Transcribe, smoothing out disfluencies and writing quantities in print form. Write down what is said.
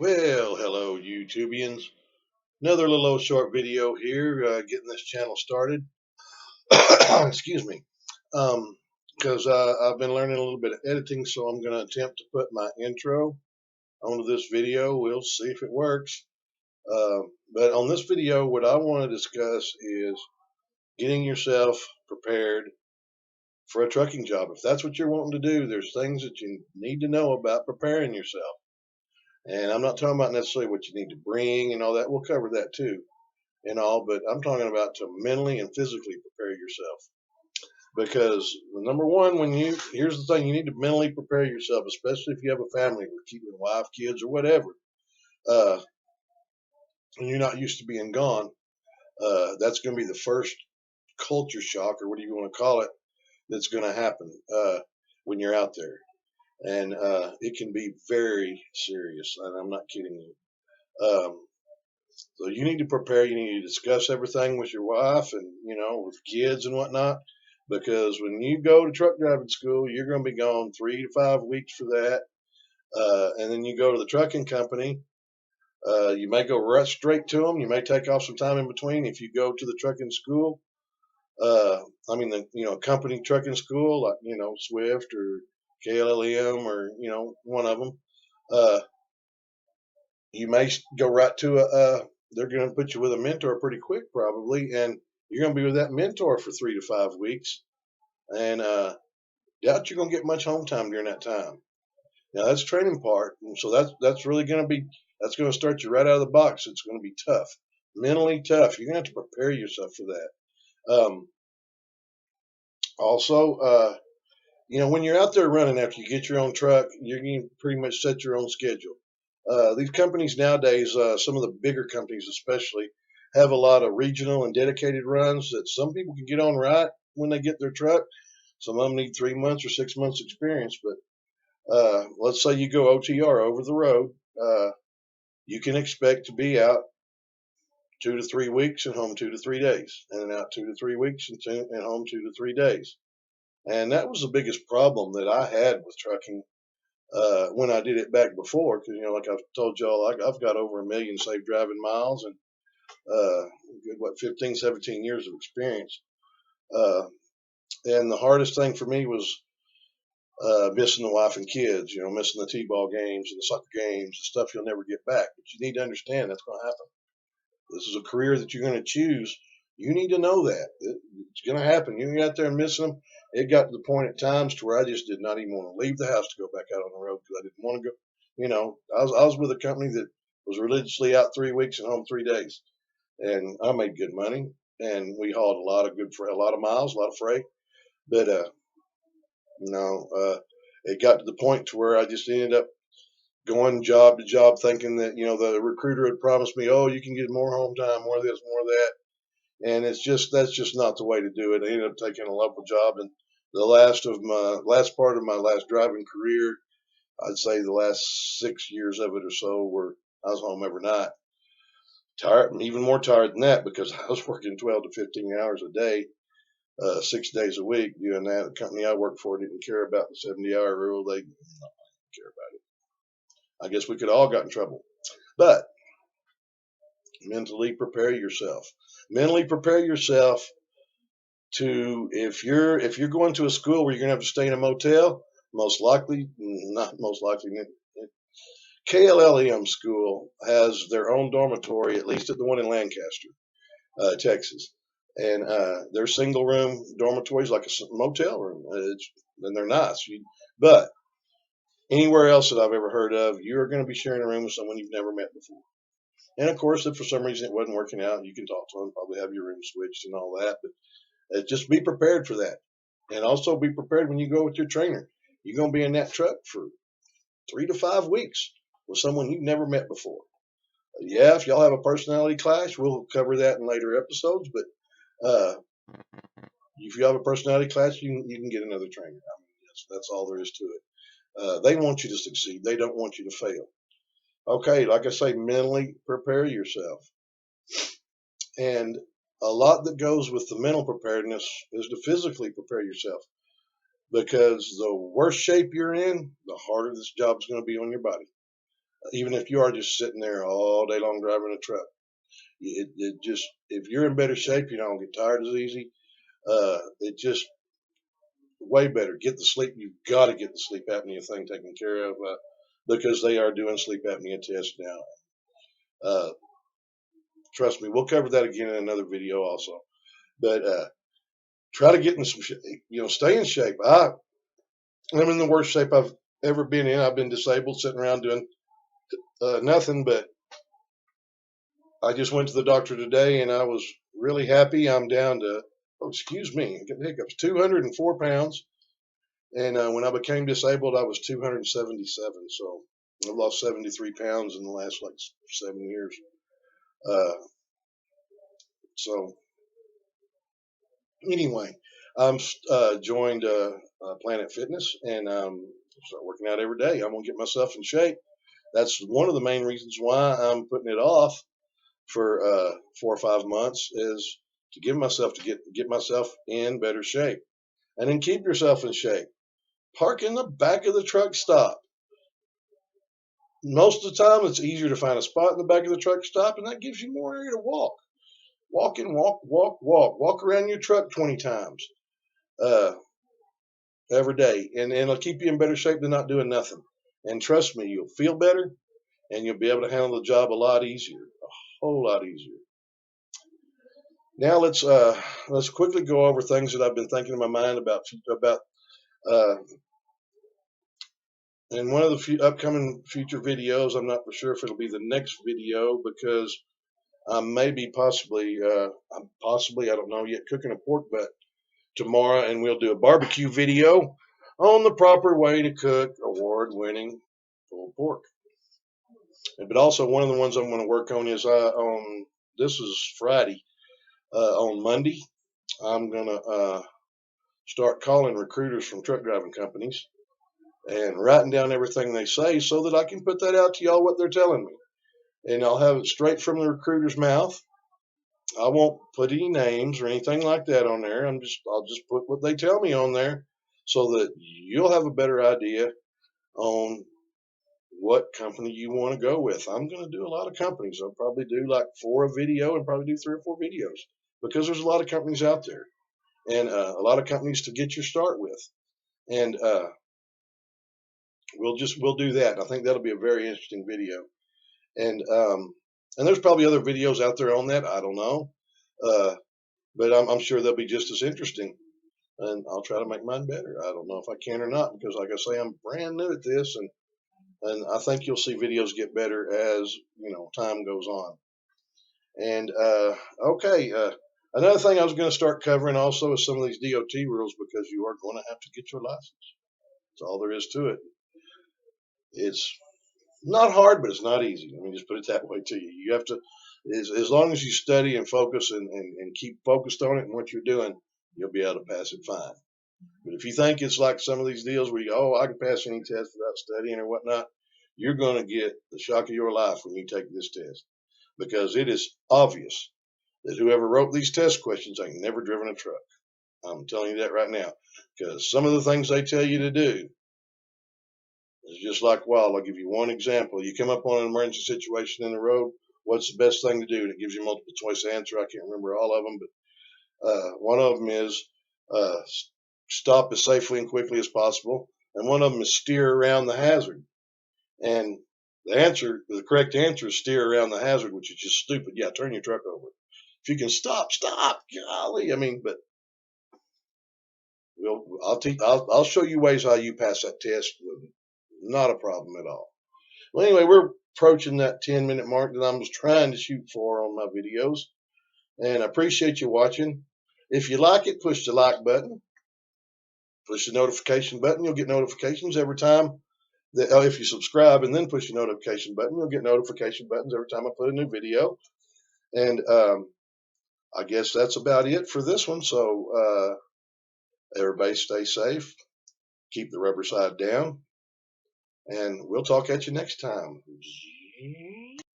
Well, hello, YouTubians. Another little old short video here, getting this channel started. Excuse me. Um, because I've been learning a little bit of editing, so I'm going to attempt to put my intro onto this video. We'll see if it works. But on this video, what I want to discuss is getting yourself prepared for a trucking job. If that's what you're wanting to do, there's things that you need to know about preparing yourself. And I'm not talking about necessarily what you need to bring and all that. We'll cover that too and all, but I'm talking about to mentally and physically prepare yourself. Because number one, here's the thing, you need to mentally prepare yourself, especially if you have a family with keeping a wife, kids, or whatever, uh, and you're not used to being gone. That's going to be the first culture shock, or what do you want to call it, that's going to happen when you're out there. And it can be very serious, and I'm not kidding you. So you need to prepare. You need to discuss everything with your wife and, with kids and whatnot. Because when you go to truck driving school, you're going to be gone 3 to 5 weeks for that. And then you go to the trucking company. You may go right straight to them. You may take off some time in between. If you go to the trucking school, company trucking school, like, Swift or KLLM or, one of them. Uh, you may go right to they're going to put you with a mentor pretty quick probably, and you're going to be with that mentor for 3 to 5 weeks, and doubt you're going to get much home time during that time. Now that's training part, and so that's really going to be, that's going to start you right out of the box. It's going to be tough, mentally tough. You're going to have to prepare yourself for that. Also, when you're out there running, after you get your own truck, you're going to pretty much set your own schedule. These companies nowadays, some of the bigger companies especially, have a lot of regional and dedicated runs that some people can get on right when they get their truck. Some of them need 3 months or 6 months experience. But let's say you go OTR, over the road, you can expect to be out 2 to 3 weeks and home 2 to 3 days, and then out 2 to 3 weeks and home 2 to 3 days. And that was the biggest problem that I had with trucking when I did it back before, because like I've told y'all, I've got over 1 million safe driving miles and 15, 17 years of experience. Uh, and the hardest thing for me was missing the wife and kids, missing the t-ball games and the soccer games, the stuff you'll never get back. But you need to understand that's going to happen. This is a career that you're going to choose. You need to know that it's going to happen. You're out there and missing them. It got to the point at times to where I just did not even want to leave the house to go back out on the road because I didn't want to go. I was with a company that was religiously out 3 weeks and home 3 days, and I made good money, and we hauled a lot of miles, a lot of freight. But it got to the point to where I just ended up going job to job, thinking that the recruiter had promised me, oh, you can get more home time, more of this, more of that. And that's just not the way to do it. I ended up taking a local job, and the last part of my last driving career, I'd say the last 6 years of it or so, where I was home every night, tired, even more tired than that, because I was working 12 to 15 hours a day, 6 days a week doing that. The company I worked for didn't care about the 70-hour rule. They didn't care about it. I guess we could all got in trouble, but mentally prepare yourself. Mentally prepare yourself to, if you're going to a school where you're going to have to stay in a motel, not most likely, KLLM school has their own dormitory, at least at the one in Lancaster, Texas, and they're single room dormitories, like a motel room. And they're nice, but anywhere else that I've ever heard of, you're going to be sharing a room with someone you've never met before. And of course, if for some reason it wasn't working out, you can talk to them, probably have your room switched and all that. But just be prepared for that. And also be prepared when you go with your trainer. You're going to be in that truck for 3 to 5 weeks with someone you've never met before. Yeah, if y'all have a personality clash, we'll cover that in later episodes. But if you have a personality clash, you can get another trainer. I mean, that's all there is to it. They want you to succeed. They don't want you to fail. Okay, like I say, mentally prepare yourself. And a lot that goes with the mental preparedness is to physically prepare yourself, because the worse shape you're in, the harder this job is going to be on your body. even if you are just sitting there all day long driving a truck. It just, if you're in better shape, you don't get tired as easy. It just way better. Get the sleep. You've got to get the sleep apnea thing taken care of, because they are doing sleep apnea tests now. Uh, Trust me, we'll cover that again in another video also. But try to get in some, stay in shape. I'm in the worst shape I've ever been in. I've been disabled, sitting around doing nothing. But I just went to the doctor today, and I was really happy. I'm down to, oh, excuse me, I get the hiccups, 204 pounds. And when I became disabled, I was 277. So I've lost 73 pounds in the last like 7 years. Uh, so anyway, I'm joined Planet Fitness, and start working out every day. I'm gonna get myself in shape. That's one of the main reasons why I'm putting it off for 4 or 5 months, is to give myself, to get myself in better shape, and then keep yourself in shape. Park in the back of the truck stop. Most of the time, it's easier to find a spot in the back of the truck stop, and that gives you more area to walk. Walk and walk, walk, walk. Walk around your truck 20 times uh, every day, and it'll keep you in better shape than not doing nothing. And trust me, you'll feel better, and you'll be able to handle the job a lot easier, a whole lot easier. Now let's quickly go over things that I've been thinking in my mind about. Uh, in one of the upcoming future videos, I'm not for sure if it'll be the next video, because I may be possibly, I don't know yet, cooking a pork butt tomorrow, and we'll do a barbecue video on the proper way to cook award-winning pulled pork. But also, one of the ones I'm going to work on is on, this is Friday. On Monday, I'm going to start calling recruiters from truck driving companies and writing down everything they say, so that I can put that out to y'all, what they're telling me. And I'll have it straight from the recruiter's mouth. I won't put any names or anything like that on there. I'll just put what they tell me on there, so that you'll have a better idea on what company you want to go with. I'm going to do a lot of companies. I'll probably do like 4 a video, and probably do 3 or 4 videos, because there's a lot of companies out there, and a lot of companies to get your start with. And we'll do that. I think that'll be a very interesting video. And there's probably other videos out there on that. I don't know. But I'm sure they'll be just as interesting, and I'll try to make mine better. I don't know if I can or not, because like I say, I'm brand new at this, and I think you'll see videos get better as time goes on. And okay, another thing I was going to start covering also is some of these DOT rules, because you are going to have to get your license. That's all there is to it. It's not hard, but it's not easy. Let me just put it that way to you. You have to, as long as you study and focus, and keep focused on it and what you're doing, you'll be able to pass it fine. But if you think it's like some of these deals where you go, oh, I can pass any test without studying or whatnot, you're going to get the shock of your life when you take this test, because it is obvious that whoever wrote these test questions ain't never driven a truck. I'm telling you that right now, because some of the things they tell you to do is just like wild. I'll give you one example. You come up on an emergency situation in the road. What's the best thing to do? And it gives you multiple choice answer. I can't remember all of them, but one of them is uh, stop as safely and quickly as possible, and one of them is steer around the hazard. And the correct answer is steer around the hazard, which is just stupid. Yeah, turn your truck over. If you can stop, stop. Golly, I mean, but I'll show you ways how you pass that test with not a problem at all. Well, anyway, we're approaching that 10-minute mark that I was trying to shoot for on my videos, and I appreciate you watching. If you like it, push the like button, push the notification button. You'll get notifications every time that, if you subscribe and then push the notification button, you'll get notification buttons every time I put a new video. And I guess that's about it for this one. So everybody stay safe, keep the rubber side down, and we'll talk at you next time.